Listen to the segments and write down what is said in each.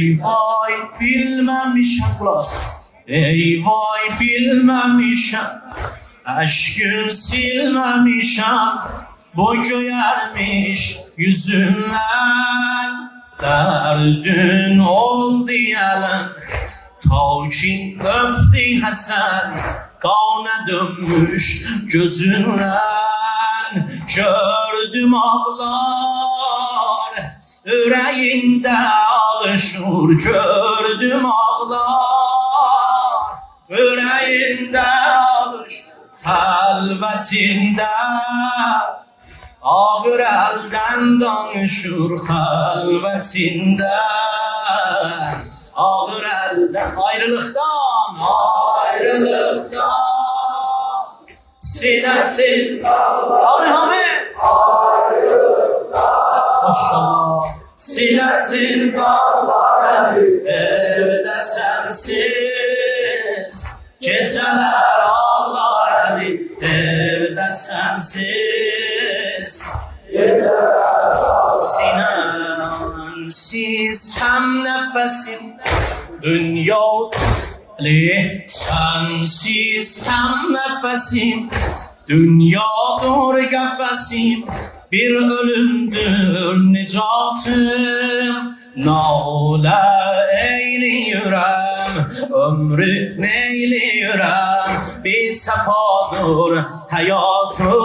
Ey vay bilmemişim kulağız. Ey vay bilmemişim. Aşkın silmemişim. Bu göğermiş yüzünden. Derdin ol diyelim. Tavşin öptü Hasan. Kana dönmüş gözünden. Gördüm ağlar. Yüreğinde alışır. Gördüm ağlar. Yüreğinde alışır. Halvetinde ağır elden danışır. Halvetinde ağır elden. Ayrılıktan sinesin. Hami maşallah. Sinesin evde sensiz. Geceler ağlar Ali evde sensiz. Geceler Sinansiz hem nefesim dünya Ali sensiz hem nefesim dünyadır kafesim. Bir ölümdür nicatım. Nâle eyliyürem, ömrü neyliyürem. Bir sefadır hayatım.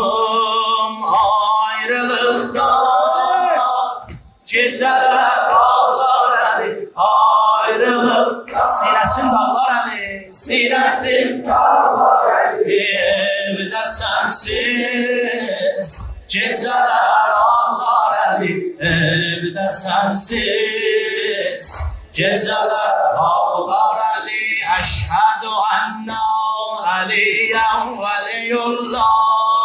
Ayrılıktan geceler ağlar Ali. Ayrılık sinesin dağlar Ali. Sinesin dağlar Ali. Evde sensiz geceler ağlar Ali. Evde sensiz geceler ağlar Ali. Eşhedü enne Aliyen veliyullah.